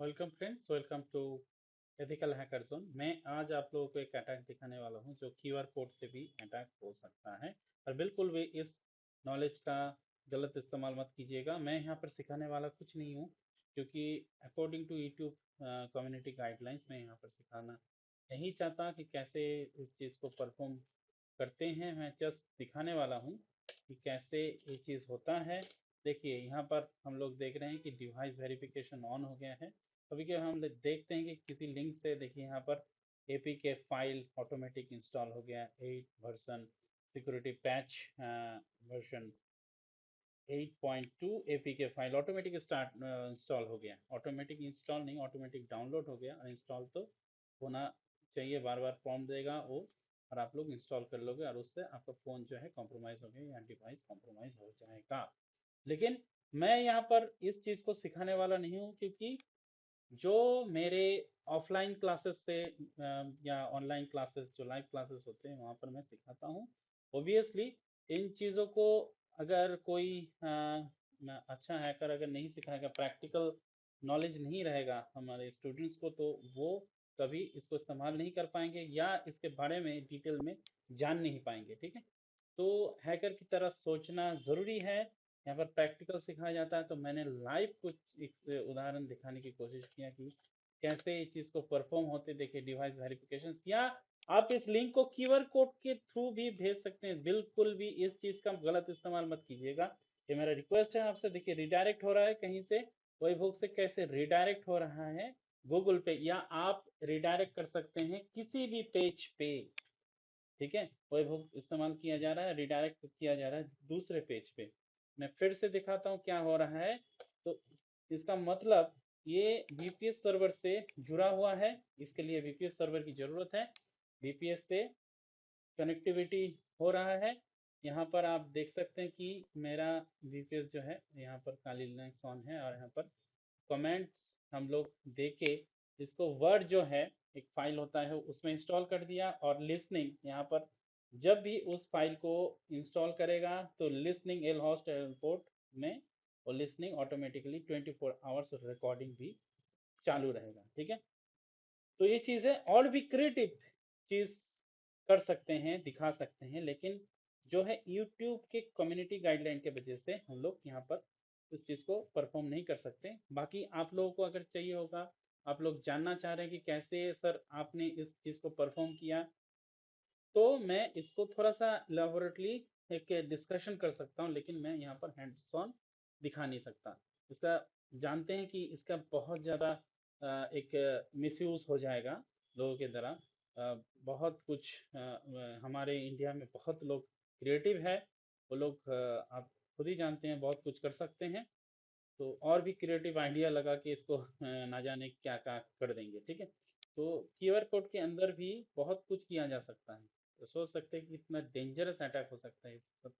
Welcome friends, welcome to ethical hacker zone. मैं आज आप लोगों को एक अटैक दिखाने वाला हूं जो क्यूआर कोड से भी अटैक हो सकता है। और बिल्कुल भी इस नॉलेज का गलत इस्तेमाल मत कीजिएगा। मैं यहाँ पर सिखाने वाला कुछ नहीं हूँ, क्योंकि according to YouTube community guidelines मैं यहाँ पर सिखाना नहीं चाहता कि कैसे इस चीज़ को परफॉर्म करते हैं। मैं जस्ट दिखाने वाला हूँ कि कैसे ये चीज़ होता है। देखिए यहाँ पर हम लोग देख रहे हैं कि डिवाइस वेरिफिकेशन ऑन हो गया है। कभी कभी हम देखते हैं कि किसी लिंक से, देखिए यहाँ पर APK फाइल ऑटोमेटिक इंस्टॉल हो गया, 8 version security patch version 8.2 APK file automatic start install हो गया। ऑटोमेटिक इंस्टॉल नहीं, ऑटोमेटिक डाउनलोड हो गया। और इंस्टॉल तो होना चाहिए, बार बार प्रॉम्प्ट देगा वो, और आप लोग इंस्टॉल कर लोगे और उससे आपका फ़ोन जो है कॉम्प्रोमाइज़ हो गया या डिवाइस कॉम्प्रोमाइज़ हो जाएगा। लेकिन मैं यहाँ पर इस चीज़ को सिखाने वाला नहीं हूँ, क्योंकि जो मेरे ऑफलाइन क्लासेस से या ऑनलाइन क्लासेस जो लाइव क्लासेस होते हैं वहाँ पर मैं सिखाता हूँ। ओबियसली इन चीज़ों को अगर कोई अच्छा हैकर अगर नहीं सिखाएगा, प्रैक्टिकल नॉलेज नहीं रहेगा हमारे स्टूडेंट्स को, तो वो कभी इसको इस्तेमाल नहीं कर पाएंगे या इसके बारे में डिटेल में जान नहीं पाएंगे। ठीक है, तो हैकर की तरह सोचना ज़रूरी है। यहाँ पर प्रैक्टिकल सिखाया जाता है, तो मैंने लाइव कुछ एक उदाहरण दिखाने की कोशिश किया कि कैसे इस चीज़ को परफॉर्म होते। देखिए डिवाइस वेरिफिकेशन, या आप इस लिंक को क्यूआर कोड के थ्रू भी भेज सकते हैं। बिल्कुल भी इस चीज़ का गलत इस्तेमाल मत कीजिएगा, ये मेरा रिक्वेस्ट है आपसे। देखिए रिडायरेक्ट हो रहा है कहीं से, वही से कैसे रिडायरेक्ट हो रहा है गूगल पे, या आप रिडायरेक्ट कर सकते हैं किसी भी पेज पे। ठीक है, वैभव इस्तेमाल किया जा रहा है, रिडायरेक्ट किया जा रहा है दूसरे पेज पे। मैं फिर से दिखाता हूँ क्या हो रहा है। तो इसका मतलब ये VPS सर्वर से जुड़ा हुआ है, इसके लिए VPS सर्वर की जरूरत है। VPS से कनेक्टिविटी हो रहा है। यहाँ पर आप देख सकते हैं कि मेरा VPS जो है यहाँ पर काली लाइन्स ऑन है, और यहाँ पर कमेंट्स हम लोग दे के इसको वर्ड जो है एक फाइल होता है उसमें इंस्टॉल कर दिया। और लिसनिंग यहाँ पर जब भी उस फाइल को इंस्टॉल करेगा तो लिसनिंग एल होस्ट पोर्ट में, और लिसनिंग ऑटोमेटिकली 24 आवर्स रिकॉर्डिंग भी चालू रहेगा। ठीक है, तो ये चीज़ें और भी क्रिएटिव चीज़ कर सकते हैं, दिखा सकते हैं, लेकिन जो है यूट्यूब के कम्युनिटी गाइडलाइन के वजह से हम लोग यहाँ पर इस चीज़ को परफॉर्म नहीं कर सकते। बाकी आप लोगों को अगर चाहिए होगा, आप लोग जानना चाह रहे हैं कि कैसे सर आपने इस चीज़ को परफॉर्म किया, तो मैं इसको थोड़ा सा लेबोरेटली एक डिस्कशन कर सकता हूँ, लेकिन मैं यहाँ पर हैंड्स ऑन दिखा नहीं सकता। इसका जानते हैं कि इसका बहुत ज़्यादा एक मिसयूज़ हो जाएगा लोगों के द्वारा। बहुत कुछ हमारे इंडिया में बहुत लोग क्रिएटिव है, वो लोग आप खुद ही जानते हैं बहुत कुछ कर सकते हैं। तो और भी क्रिएटिव आइडिया लगा के इसको ना जाने क्या क्या कर देंगे। ठीक है, तो क्यूआर कोड के अंदर भी बहुत कुछ किया जा सकता है, तो सोच सकते हैं कि इतना डेंजरस अटैक हो सकता है इस सब।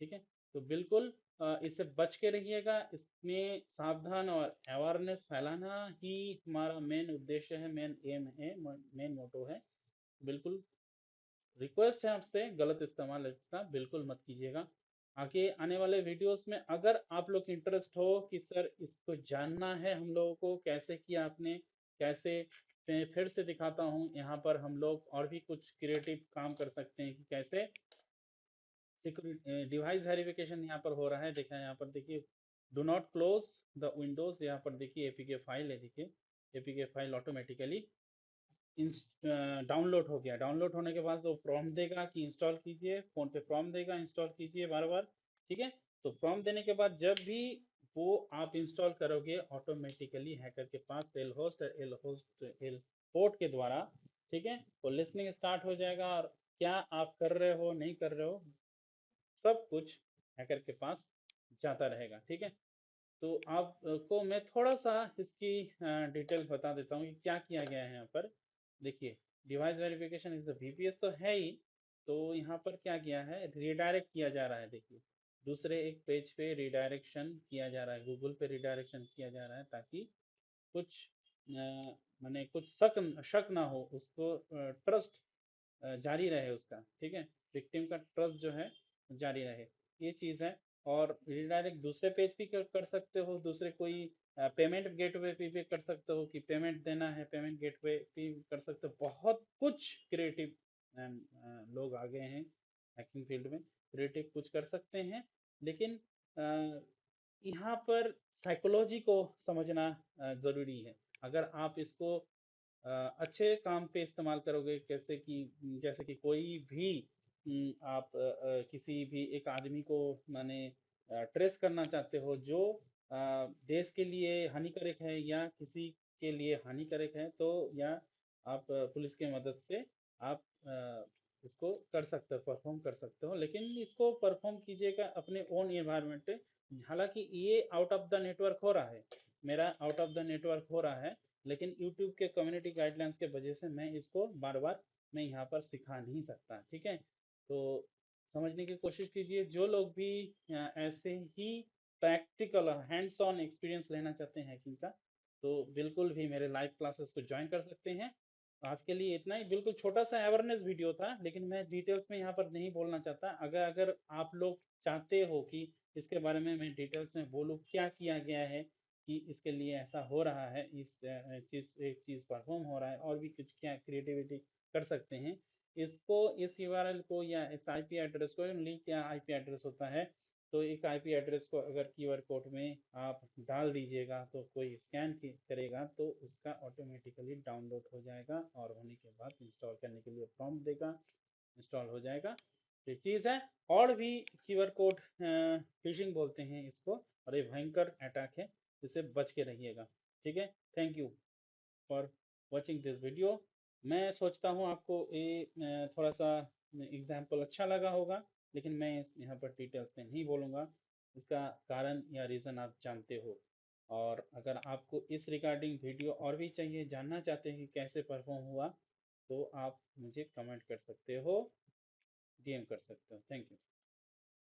ठीक है, तो बिल्कुल इससे बच के रहिएगा। इसमें सावधान और अवेयरनेस फैलाना ही हमारा मेन उद्देश्य है, मेन एम है, मेन मोटो है। बिल्कुल रिक्वेस्ट है आपसे, गलत इस्तेमाल इसका बिल्कुल मत कीजिएगा। आगे आने वाले वीडियोस में अगर आप लोग इंटरेस्ट हो कि सर इसको जानना है हम लोगों को कैसे किया आपने, कैसे, मैं फिर से दिखाता हूँ। यहाँ पर हम लोग और भी कुछ क्रिएटिव काम कर सकते हैं कि कैसे सिक्योरिटी डिवाइस वेरिफिकेशन यहाँ पर हो रहा है। देखा यहाँ पर देखिए, do not close the Windows. यहाँ पर देखिए APK फाइल है, देखिए APK फाइल ऑटोमेटिकली डाउनलोड हो गया। डाउनलोड होने के बाद वो प्रॉम्प्ट देगा कि इंस्टॉल कीजिए, फ़ोन पे प्रॉम्प्ट देगा इंस्टॉल कीजिए बार बार। ठीक है, तो प्रॉम्प्ट देने के बाद जब भी वो आप इंस्टॉल करोगे, ऑटोमेटिकली हैकर के पास एल होस्ट एल पोर्ट के द्वारा, ठीक है, वो लिसनिंग स्टार्ट हो जाएगा। और क्या आप कर रहे हो नहीं कर रहे हो, सब कुछ हैकर के पास जाता रहेगा। ठीक है, तो आपको मैं थोड़ा सा इसकी डिटेल बता देता हूँ कि क्या किया गया है यहाँ पर। देखिए डिवाइस वेरिफिकेशन इज VPS तो है ही, तो यहाँ पर क्या किया है, रिडायरेक्ट किया जा रहा है। देखिए दूसरे एक पेज पे रिडायरेक्शन किया जा रहा है, गूगल पे रिडायरेक्शन किया जा रहा है, ताकि कुछ माने कुछ शक शक ना हो, उसको ट्रस्ट जारी रहे उसका। ठीक है, विक्टिम का ट्रस्ट जो है जारी रहे, ये चीज़ है। और रिडायरेक्ट दूसरे पेज भी कर सकते हो, दूसरे कोई पेमेंट गेटवे पे भी कर सकते हो कि पेमेंट देना है, पेमेंट गेटवे पे भी कर सकते हो। बहुत कुछ क्रिएटिव लोग आ गए हैं हैकिंग फील्ड में, क्रिएटिव कुछ कर सकते हैं। लेकिन यहाँ पर साइकोलॉजी को समझना ज़रूरी है। अगर आप इसको अच्छे काम पे इस्तेमाल करोगे, जैसे कि कोई भी आप किसी भी एक आदमी को माने ट्रेस करना चाहते हो जो देश के लिए हानिकारक है या किसी के लिए हानिकारक है, तो या आप पुलिस के मदद से आप इसको कर सकते हो, परफॉर्म कर सकते हो। लेकिन इसको परफॉर्म कीजिएगा अपने ओन एनवायरनमेंट पे। हालांकि ये आउट ऑफ द नेटवर्क हो रहा है, मेरा आउट ऑफ द नेटवर्क हो रहा है, लेकिन यूट्यूब के कम्युनिटी गाइडलाइंस के वजह से मैं इसको बार बार मैं यहाँ पर सिखा नहीं सकता। ठीक है, तो समझने की कोशिश कीजिए। जो लोग भी ऐसे ही प्रैक्टिकल हैंड्स ऑन एक्सपीरियंस लेना चाहते हैं हैकिंग का, तो बिल्कुल भी मेरे लाइव क्लासेस को ज्वाइन कर सकते हैं। आज के लिए इतना ही, बिल्कुल छोटा सा अवेयरनेस वीडियो था, लेकिन मैं डिटेल्स में यहाँ पर नहीं बोलना चाहता। अगर अगर आप लोग चाहते हो कि इसके बारे में मैं डिटेल्स में बोलूँ क्या किया गया है कि इसके लिए ऐसा हो रहा है, इस एक चीज़ परफॉर्म हो रहा है, और भी कुछ क्या क्रिएटिविटी कर सकते हैं, इसको इस यूआरएल को या इस आईपी एड्रेस को, लिंक या आईपी एड्रेस होता है, तो एक आईपी एड्रेस को अगर क्यूआर कोड में आप डाल दीजिएगा तो कोई स्कैन करेगा तो उसका ऑटोमेटिकली डाउनलोड हो जाएगा, और होने के बाद इंस्टॉल करने के लिए प्रॉम्प्ट देगा, इंस्टॉल हो जाएगा। तो ये चीज़ है। और भी क्यूआर कोड फिशिंग बोलते हैं इसको, और ये भयंकर अटैक है, इससे बच के रहिएगा। ठीक है, thank you for watching this video. मैं सोचता हूँ आपको ये थोड़ा सा एग्जाम्पल अच्छा लगा होगा, लेकिन मैं यहाँ पर डिटेल्स में नहीं बोलूँगा। इसका कारण या रीज़न आप जानते हो। और अगर आपको इस रिगार्डिंग वीडियो और भी चाहिए, जानना चाहते हैं कि कैसे परफॉर्म हुआ, तो आप मुझे कमेंट कर सकते हो, डीएम कर सकते हो। Thank you.